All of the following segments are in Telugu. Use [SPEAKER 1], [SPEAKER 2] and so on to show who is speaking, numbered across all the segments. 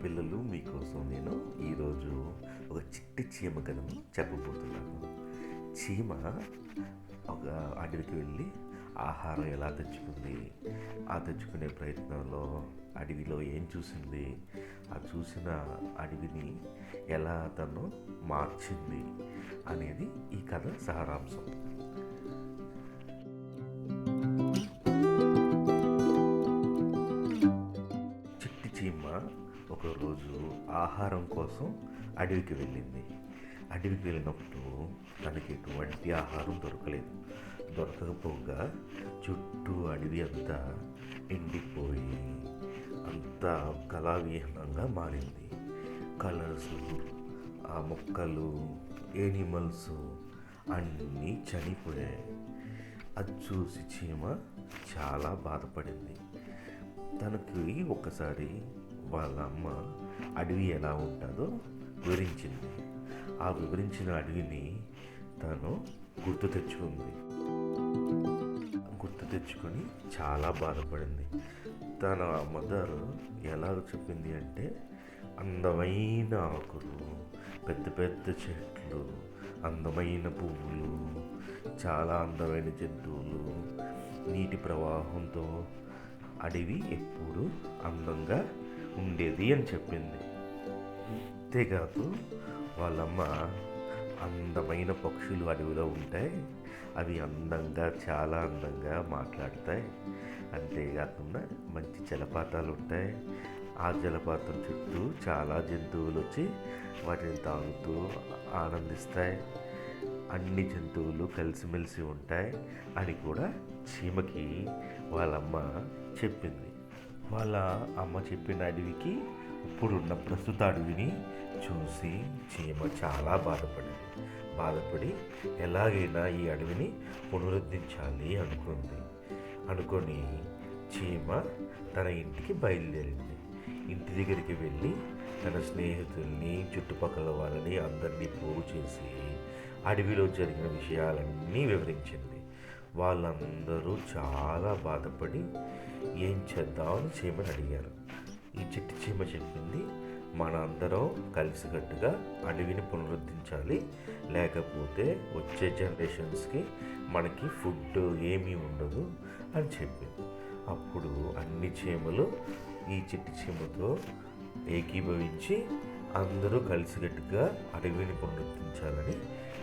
[SPEAKER 1] పిల్లలు, మీకోసం నేను ఈరోజు ఒక చిట్టి చీమ కథను చెప్పబోతున్నాను. చీమ ఒక అడవికి వెళ్ళి ఆహారం ఎలా తెచ్చుకుంది, ఆ తెచ్చుకునే ప్రయత్నంలో అడవిలో ఏం చూసింది, ఆ చూసిన అడవిని ఎలా తను మార్చింది అనేది ఈ కథ సారాంశం. చిట్టి చీమ ఒకరోజు ఆహారం కోసం అడవికి వెళ్ళింది. అడవికి వెళ్ళినప్పుడు తనకి ఎటువంటి ఆహారం దొరకకపోగా చుట్టూ అడవి అంతా ఎండిపోయి అంతా కళావిహీనంగా మారింది. కలర్స్, ఆ మొక్కలు, ఏనిమల్స్ అన్నీ చనిపోయాయి. అది చూసి చీమ చాలా బాధపడింది. తనకి ఒకసారి వాళ్ళ అమ్మ అడవి ఎలా ఉంటుందో వివరించింది. ఆ వివరించిన అడవిని తను గుర్తు తెచ్చుకొని చాలా బాధపడింది. తన మదర్ ఎలా చెప్పింది అంటే, అందమైన ఆకులు, పెద్ద పెద్ద చెట్లు, అందమైన పువ్వులు, చాలా అందమైన జంతువులు, నీటి ప్రవాహంతో అడవి ఎప్పుడు అందంగా ఉండేది అని చెప్పింది. అంతేకాదు వాళ్ళమ్మ అందమైన పక్షులు అడవిలో ఉంటాయి, అవి చాలా అందంగా మాట్లాడతాయి. అంతేకాకుండా మంచి జలపాతాలు ఉంటాయి, ఆ జలపాతం చుట్టూ చాలా జంతువులు వచ్చి వాటిని తాగుతూ ఆనందిస్తాయి, అన్ని జంతువులు కలిసిమెలిసి ఉంటాయి అని కూడా చీమకి వాళ్ళమ్మ చెప్పింది. వాళ్ళ అమ్మ చెప్పిన అడవికి ఇప్పుడున్న ప్రస్తుత అడవిని చూసి చీమ చాలా బాధపడి ఎలాగైనా ఈ అడవిని పునరుద్ధరించాలి అనుకొని చీమ తన ఇంటికి బయలుదేరింది. ఇంటి దగ్గరికి వెళ్ళి తన స్నేహితుల్ని, చుట్టుపక్కల వాళ్ళని అందరినీ పోగు చేసి అడవిలో జరిగిన విషయాలన్నీ వివరించింది. వాళ్ళందరూ చాలా బాధపడి ఏం చేద్దామని చీమని అడిగారు. ఈ చిట్టి చీమ చెప్పింది, మన అందరం కలిసికట్టుగా అడవిని పునరుద్ధరించాలి, లేకపోతే వచ్చే జనరేషన్స్కి మనకి ఫుడ్ ఏమీ ఉండదు అని చెప్పింది. అప్పుడు అన్ని చీమలు ఈ చిట్టి చీమతో ఏకీభవించి అందరూ కలిసికట్టుగా అడవిని పునరుద్ధరించాలని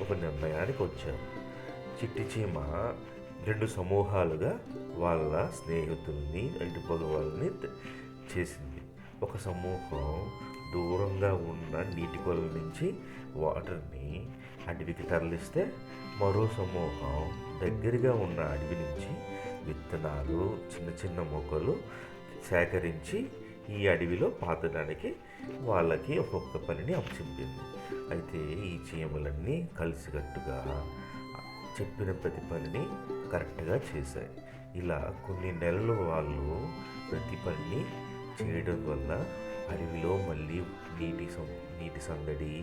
[SPEAKER 1] ఒక నిర్ణయానికి వచ్చారు. చిట్టి చీమ 2 సమూహాలుగా వాళ్ళ స్నేహితుల్ని, ఇటుపొగ వాళ్ళని చేసింది. ఒక సమూహం దూరంగా ఉన్న నీటి కొల నుంచి వాటర్ని అడవికి తరలిస్తే, మరో సమూహం దగ్గరగా ఉన్న అడవి నుంచి విత్తనాలు, చిన్న చిన్న మొక్కలు సేకరించి ఈ అడవిలో పాతడానికి వాళ్ళకి ఒక్కొక్క పనిని అప్పచెప్పింది. అయితే ఈ చీమలన్నీ కలిసికట్టుగా చెప్పిన ప్రతి పనిని కరెక్ట్గా చేశాయి. ఇలా కొన్ని నెలలు వాళ్ళు ప్రతి పనిని చేయడం వల్ల అడవిలో మళ్ళీ నీటి సందడి,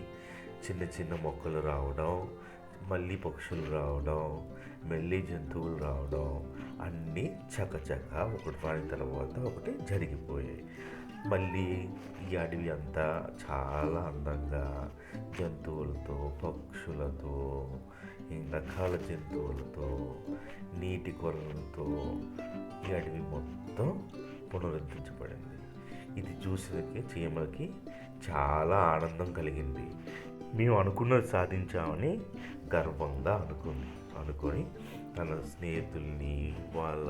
[SPEAKER 1] చిన్న చిన్న మొక్కలు రావడం, మళ్ళీ పక్షులు రావడం, మళ్ళీ జంతువులు రావడం అన్నీ చకచక ఒకటి దాని తర్వాత ఒకటి జరిగిపోయాయి. మళ్ళీ ఈ అడవి అంతా చాలా అందంగా జంతువులతో, పక్షులతో, రకాల జంతువులతో, నీటి కొరలతో ఈ అడవి మొత్తం పునరుద్ధరించబడింది. ఇది చూసిన చీమలకి చాలా ఆనందం కలిగింది. మేము అనుకున్నది సాధించామని గర్వంగా అనుకొని తన స్నేహితుల్ని, వాళ్ళ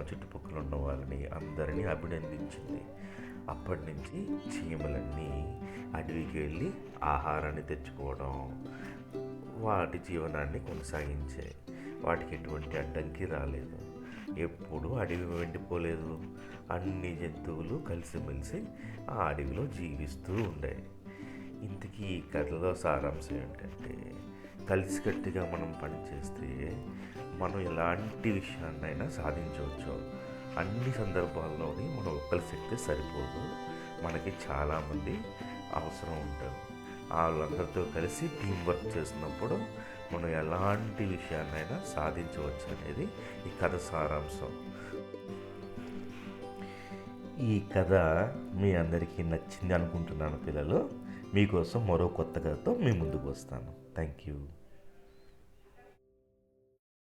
[SPEAKER 1] చుట్టుపక్కల ఉన్న వాళ్ళని అందరినీ అభినందించింది. అప్పటి నుంచి చీమలన్నీ అడవికి వెళ్ళి ఆహారాన్ని తెచ్చుకోవడం, వాటి జీవనాన్ని కొనసాగించాయి. వాటికి ఎటువంటి అడ్డంకి రాలేదు, ఎప్పుడు అడవి వెండిపోలేదు. అన్ని జంతువులు కలిసిమెలిసి ఆ అడవిలో జీవిస్తూ ఉండాయి. ఇంతకీ ఈ కథలో సారాంశం ఏంటంటే, కలిసికట్టుగా మనం పనిచేస్తే మనం ఎలాంటి విషయాన్నైనా సాధించవచ్చు. అన్ని సందర్భాల్లోని మనం ఒక్కరి శక్తి సరిపోదు, మనకి చాలామంది అవసరం ఉంటారు. వాళ్ళందరితో కలిసి టీం వర్క్ చేసినప్పుడు మనం ఎలాంటి విషయాన్నైనా సాధించవచ్చు అనేది ఈ కథ సారాంశం. ఈ కథ మీ అందరికీ నచ్చింది అనుకుంటున్నాను పిల్లలు. మీకోసం మరో కొత్త కథతో మీ ముందుకు వస్తాను. Thank you.